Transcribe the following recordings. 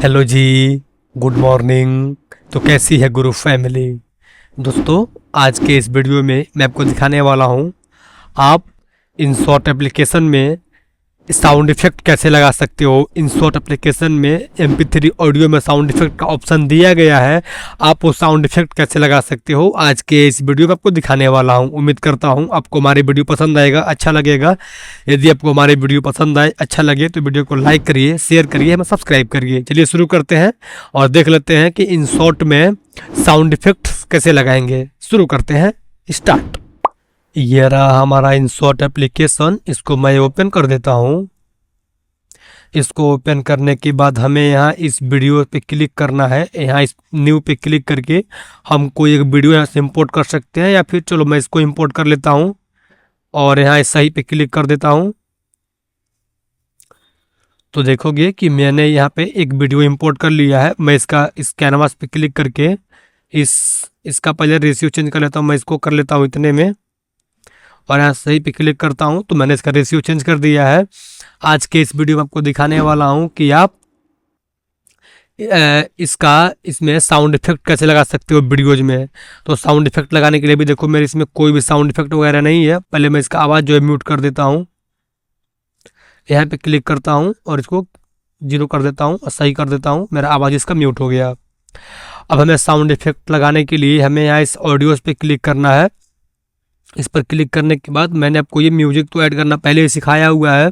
Hello जी। Good morning. तो कैसी है गुरु फैमिली। दोस्तों, आज के इस वीडियो में मैं आपको दिखाने वाला हूँ आप इन शॉर्ट एप्लीकेशन में साउंड इफेक्ट कैसे लगा सकते हो। इन शॉर्ट एप्लीकेशन में MP3 ऑडियो में साउंड इफेक्ट का ऑप्शन दिया गया है। आप वो साउंड इफेक्ट कैसे लगा सकते हो आज के इस वीडियो में आपको दिखाने वाला हूँ। उम्मीद करता हूँ आपको हमारी वीडियो पसंद आएगा, अच्छा लगेगा। यदि आपको हमारी वीडियो पसंद आए, अच्छा लगे तो वीडियो को लाइक करिए, शेयर करिए, हमें सब्सक्राइब करिए। चलिए शुरू करते हैं और देख लेते हैं कि इन शॉर्ट में साउंड इफेक्ट कैसे लगाएंगे। शुरू करते हैं, स्टार्ट। ये रहा हमारा इन शॉर्ट एप्लीकेशन। इसको मैं ओपन कर देता हूँ। इसको ओपन करने के बाद हमें यहाँ इस वीडियो पे क्लिक करना है। यहाँ इस न्यू पे क्लिक करके हम कोई एक वीडियो यहाँ से इंपोर्ट कर सकते हैं, या फिर चलो मैं इसको इंपोर्ट कर लेता हूँ और यहाँ इस सही पे क्लिक कर देता हूँ। तो देखोगे कि मैंने यहाँ पे एक वीडियो इंपोर्ट कर लिया है। मैं इस कैनवास पे क्लिक करके इसका पहले रेशियो चेंज कर लेता हूँ। मैं इसको कर लेता हूँ इतने में और यहाँ सही पे क्लिक करता हूँ तो मैंने इसका रेशियो चेंज कर दिया है। आज के इस वीडियो में आपको दिखाने वाला हूँ कि आप इसमें साउंड इफेक्ट कैसे लगा सकते हो वीडियोज में। तो साउंड इफेक्ट लगाने के लिए भी देखो मेरे इसमें कोई भी साउंड इफेक्ट वगैरह नहीं है। पहले मैं इसका आवाज़ जो है म्यूट कर देता हूँ। यहाँ पे क्लिक करता हूँ और इसको 0 कर देता हूँ और सही कर देता हूँ। मेरा आवाज़ इसका म्यूट हो गया। अब हमें साउंड इफेक्ट लगाने के लिए हमें यहाँ इस ऑडियोज़ पे क्लिक करना है। इस पर क्लिक करने के बाद मैंने आपको ये म्यूजिक तो ऐड करना पहले ही सिखाया हुआ है।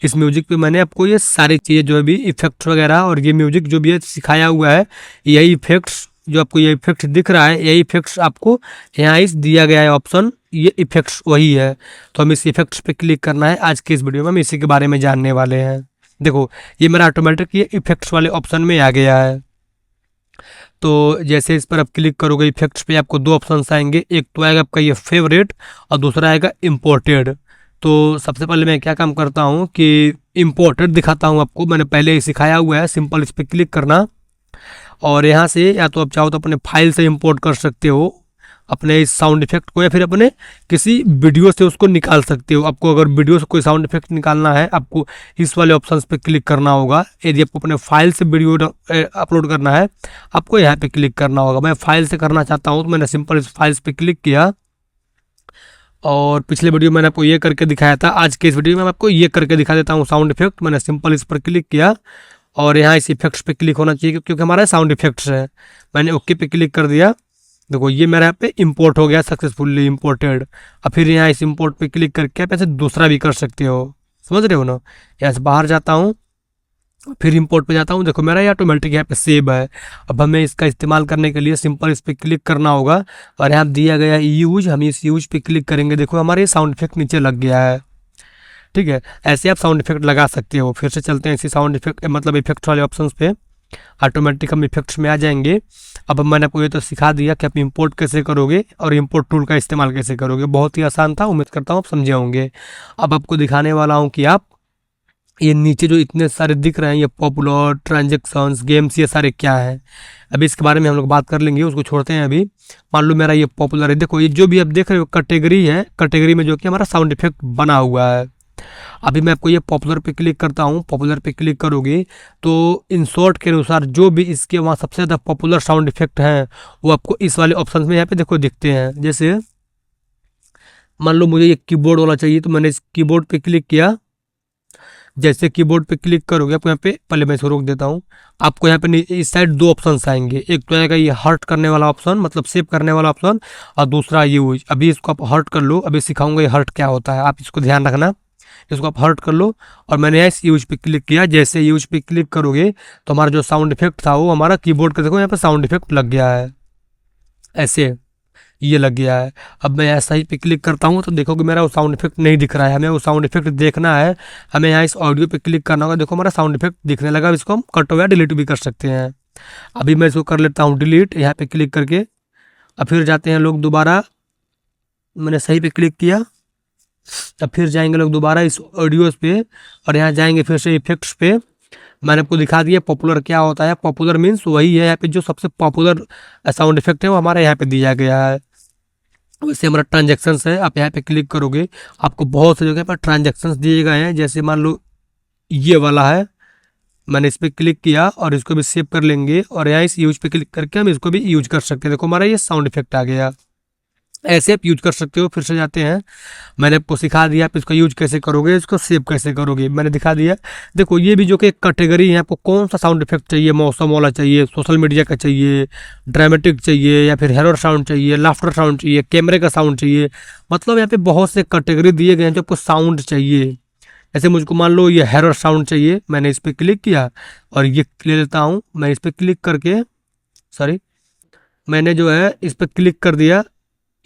इस म्यूजिक पे मैंने आपको ये सारी चीज़ें जो है भी इफेक्ट्स वगैरह और ये म्यूजिक जो भी है सिखाया हुआ है। यही इफेक्ट्स जो आपको ये इफेक्ट्स दिख रहा है, यही इफेक्ट्स आपको यहाँ इस दिया गया है ऑप्शन, ये इफेक्ट्स वही है। तो हम इस इफेक्ट्स पे क्लिक करना है। आज के इस वीडियो में हम इसी के बारे में जानने वाले हैं। देखो ये मेरा ऑटोमेटिक ये इफेक्ट्स वाले ऑप्शन में आ गया है। तो जैसे इस पर आप क्लिक करोगे इफेक्ट्स पे आपको दो ऑप्शंस आएंगे। एक तो आएगा आपका ये फेवरेट और दूसरा आएगा इम्पोर्टेड। तो सबसे पहले मैं क्या काम करता हूँ कि इम्पोर्टेड दिखाता हूँ आपको। मैंने पहले ही सिखाया हुआ है, सिंपल इस पर क्लिक करना और यहाँ से या तो आप चाहो तो अपने फाइल से इंपोर्ट कर सकते हो अपने इस साउंड इफेक्ट को, या फिर अपने किसी वीडियो से उसको निकाल सकते हो। आपको अगर वीडियो से कोई साउंड इफेक्ट निकालना है आपको इस वाले ऑप्शंस पे क्लिक करना होगा। यदि आपको अपने फाइल से वीडियो अपलोड करना है आपको यहाँ पे क्लिक करना होगा। मैं फाइल से करना चाहता हूँ तो मैंने सिंपल इस फाइल्स पे क्लिक किया और पिछले वीडियो मैंने आपको ये करके दिखाया था। आज के इस वीडियो में मैं आपको ये करके दिखा देता हूँ साउंड इफेक्ट। मैंने सिंपल इस पर क्लिक किया और यहाँ इस इफेक्ट्स पे क्लिक होना चाहिए क्योंकि हमारा साउंड इफेक्ट्स है। मैंने ओके पे क्लिक कर दिया। देखो ये मेरे यहाँ पे इंपोर्ट हो गया, सक्सेसफुली इंपोर्टेड। अब फिर यहाँ इस इंपोर्ट पे क्लिक करके आप ऐसे दूसरा भी कर सकते हो, समझ रहे हो ना। यहाँ से बाहर जाता हूँ फिर इंपोर्ट पे जाता हूँ। देखो मेरा ये ऑटोमेटिक यहाँ पे सेव है। अब हमें इसका इस्तेमाल करने के लिए सिंपल इस पर क्लिक करना होगा और यहाँ दिया गया यूज, हम इस यूज पे क्लिक करेंगे। देखो हमारे साउंड इफेक्ट नीचे लग गया है। ठीक है, ऐसे आप साउंड इफेक्ट लगा सकते हो। फिर से चलते हैं इसी साउंड इफेक्ट मतलब इफेक्ट वाले ऑप्शंस पे। ऑटोमेटिक हम इफेक्ट्स में आ जाएंगे। अब मैंने आपको ये तो सिखा दिया कि आप इंपोर्ट कैसे करोगे और इंपोर्ट टूल का इस्तेमाल कैसे करोगे। बहुत ही आसान था, उम्मीद करता हूँ आप समझे होंगे। अब आपको दिखाने वाला हूँ कि आप ये नीचे जो इतने सारे दिख रहे हैं, ये पॉपुलर, ट्रांजेक्शन्स, गेम्स, ये सारे क्या है। अभी इसके बारे में हम लोग बात कर लेंगे, उसको छोड़ते हैं अभी। मान लो मेरा ये पॉपुलर है। देखो ये जो भी आप देख रहे हो कैटेगरी है, कैटेगरी में जो कि हमारा साउंड इफेक्ट बना हुआ है। अभी मैं आपको ये पॉपुलर पे क्लिक करता हूँ। पॉपुलर पे क्लिक करोगे तो इन शॉर्ट के अनुसार जो भी इसके वहाँ सबसे ज़्यादा पॉपुलर साउंड इफेक्ट हैं वो आपको इस वाले ऑप्शन में यहाँ पे देखो दिखते हैं। जैसे मान लो मुझे ये कीबोर्ड वाला चाहिए तो मैंने इस कीबोर्ड पे क्लिक किया। जैसे कीबोर्ड पे क्लिक करोगे आपको यहाँ पे, पहले मैं इसको रोक देता हूँ। आपको यहाँ पे इस साइड दो ऑप्शंस आएंगे। एक तो आएगा ये हर्ट करने वाला ऑप्शन, मतलब सेव करने वाला ऑप्शन, और दूसरा यूज। अभी इसको आप हर्ट कर लो, अभी सिखाऊंगा ये हर्ट क्या होता है, आप इसको ध्यान रखना। इसको आप हर्ट कर लो और मैंने इस यूज पे क्लिक किया। जैसे यूज पे क्लिक करोगे तो हमारा जो साउंड इफेक्ट था वो हमारा कीबोर्ड का देखो यहाँ पे साउंड इफेक्ट लग गया है, ऐसे ये लग गया है। अब मैं ऐसा ही पे क्लिक करता हूँ तो देखोगे मेरा वो साउंड इफेक्ट नहीं दिख रहा है। हमें वो साउंड इफेक्ट देखना है, हमें यहाँ इस ऑडियो पे क्लिक करना होगा। देखो हमारा साउंड इफेक्ट दिखने लगा। इसको हम कट या डिलीट भी कर सकते हैं। अभी मैं इसको कर लेता हूँ डिलीट, यहाँ पे क्लिक करके। अब फिर जाते हैं लोग दोबारा, मैंने सही पे क्लिक किया। अब फिर जाएंगे लोग दोबारा इस ऑडियोज पे और यहाँ जाएंगे फिर से इफेक्ट्स पे। मैंने आपको दिखा दिया पॉपुलर क्या होता है। पॉपुलर मीन्स वही है, यहाँ पे जो सबसे पॉपुलर साउंड इफेक्ट है वो हमारे यहाँ पे दिया गया है। वैसे हमारा ट्रांजेक्शन्स है, आप यहाँ पे क्लिक करोगे आपको बहुत से जगह पर ट्रांजेक्शन्स दिए गए हैं। जैसे मान लो ये वाला है, मैंने इस पर क्लिक किया और इसको भी सेव कर लेंगे और यहाँ इस यूज पे क्लिक करके हम इसको भी यूज कर सकते हैं। देखो हमारा ये साउंड इफेक्ट आ गया। ऐसे आप यूज कर सकते हो। फिर से जाते हैं, मैंने आपको सिखा दिया आप इसका यूज कैसे करोगे, इसको सेव कैसे करोगे मैंने दिखा दिया। देखो ये भी जो कि एक कैटेगरी है, आपको कौन सा साउंड इफेक्ट चाहिए, मौसम वाला चाहिए, सोशल मीडिया का चाहिए, ड्रामेटिक चाहिए, या फिर हेरर साउंड चाहिए, लाफ्टर साउंड चाहिए, कैमरे का साउंड चाहिए, मतलब यहाँ पे बहुत से कैटेगरी दिए गए हैं जो आपको साउंड चाहिए। ऐसे मुझको मान लो ये हेरर साउंड चाहिए, मैंने इस पर क्लिक किया और ये ले लेता हूँ। मैं इस पर क्लिक करके, सॉरी, मैंने जो है इस पर क्लिक कर दिया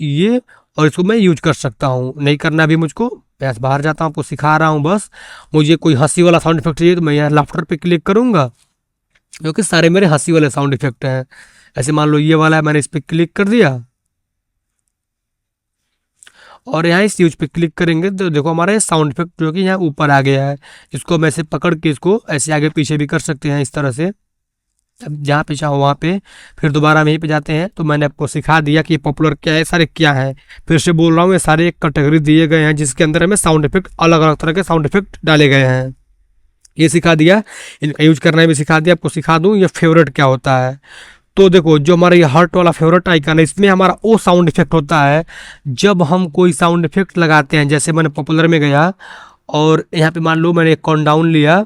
ये, और इसको मैं यूज कर सकता हूँ। नहीं करना भी मुझको, मैं बाहर जाता हूँ, आपको सिखा रहा हूँ बस। मुझे कोई हंसी वाला साउंड इफेक्ट चाहिए तो मैं यहाँ लाफ्टर पे क्लिक करूँगा, क्योंकि सारे मेरे हंसी वाले साउंड इफेक्ट हैं। ऐसे मान लो ये वाला है, मैंने इस पर क्लिक कर दिया और यहाँ इस यूज पे क्लिक करेंगे तो देखो हमारा ये साउंड इफेक्ट जो कि यहाँ ऊपर आ गया है। इसको मैं ऐसे पकड़ के इसको ऐसे आगे पीछे भी कर सकते हैं इस तरह से, अब जहाँ पे चाहो वहाँ पे। फिर दोबारा हम यहीं पे जाते हैं, तो मैंने आपको सिखा दिया कि ये पॉपुलर क्या है, सारे क्या है। फिर से बोल रहा हूँ, ये सारे एक कैटेगरी दिए गए हैं जिसके अंदर हमें साउंड इफेक्ट, अलग अलग तरह के साउंड इफेक्ट डाले गए हैं। ये सिखा दिया, इनका यूज करना भी सिखा दिया। आपको सिखा दूँ ये फेवरेट क्या होता है। तो देखो जो हमारा ये हार्ट वाला फेवरेट आइकन है, इसमें हमारा वो साउंड इफेक्ट होता है जब हम कोई साउंड इफेक्ट लगाते हैं। जैसे मैंने पॉपुलर में गया और यहाँ पे मान लो मैंने एक काउंटडाउन लिया,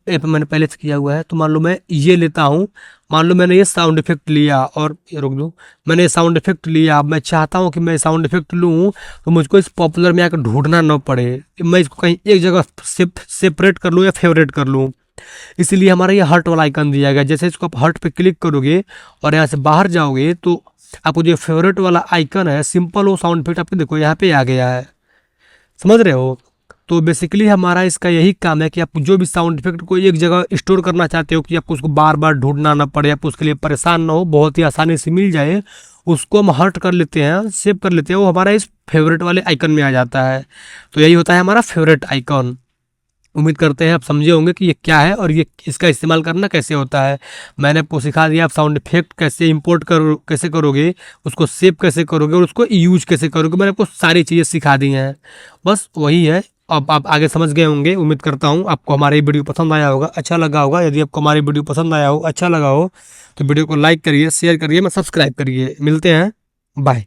ये पे मैंने पहले से किया हुआ है, तो मान लो मैं ये लेता हूँ। मान लो मैंने ये साउंड इफेक्ट लिया और ये रोक दूँ, मैंने ये साउंड इफेक्ट लिया। अब मैं चाहता हूँ कि मैं साउंड इफेक्ट लूँ तो मुझको इस पॉपुलर में आकर ढूंढना न पड़े, मैं इसको कहीं एक जगह सेपरेट कर लूँ या फेवरेट कर लूँ। इसीलिए हमारा ये हर्ट वाला आइकन दिया गया। जैसे इसको आप हर्ट पे क्लिक करोगे और यहाँ से बाहर जाओगे तो आपको जो फेवरेट वाला आइकन है, सिंपल वो साउंड इफेक्ट आपको देखो यहाँ पे आ गया है, समझ रहे हो। तो बेसिकली हमारा इसका यही काम है कि आप जो भी साउंड इफेक्ट को एक जगह स्टोर करना चाहते हो कि आपको उसको बार बार ढूंढना ना पड़े, आप उसके लिए परेशान ना हो, बहुत ही आसानी से मिल जाए, उसको हम हर्ट कर लेते हैं, सेव कर लेते हैं, वो हमारा इस फेवरेट वाले आइकन में आ जाता है। तो यही होता है हमारा फेवरेट आइकन। उम्मीद करते हैं आप समझे होंगे कि ये क्या है और ये इसका इस्तेमाल करना कैसे होता है। मैंने आपको सिखा दिया आप साउंड इफेक्ट कैसे इंपोर्ट कैसे करोगे, उसको सेव कैसे करोगे और उसको यूज कैसे करोगे। मैंने आपको सारी चीज़ें सिखा दी हैं, बस वही है। अब आप आगे समझ गए होंगे। उम्मीद करता हूँ आपको हमारी वीडियो पसंद आया होगा, अच्छा लगा होगा। यदि आपको हमारी वीडियो पसंद आया हो, अच्छा लगा हो, तो वीडियो को लाइक करिए, शेयर करिए, मैं सब्सक्राइब करिए। मिलते हैं, बाय।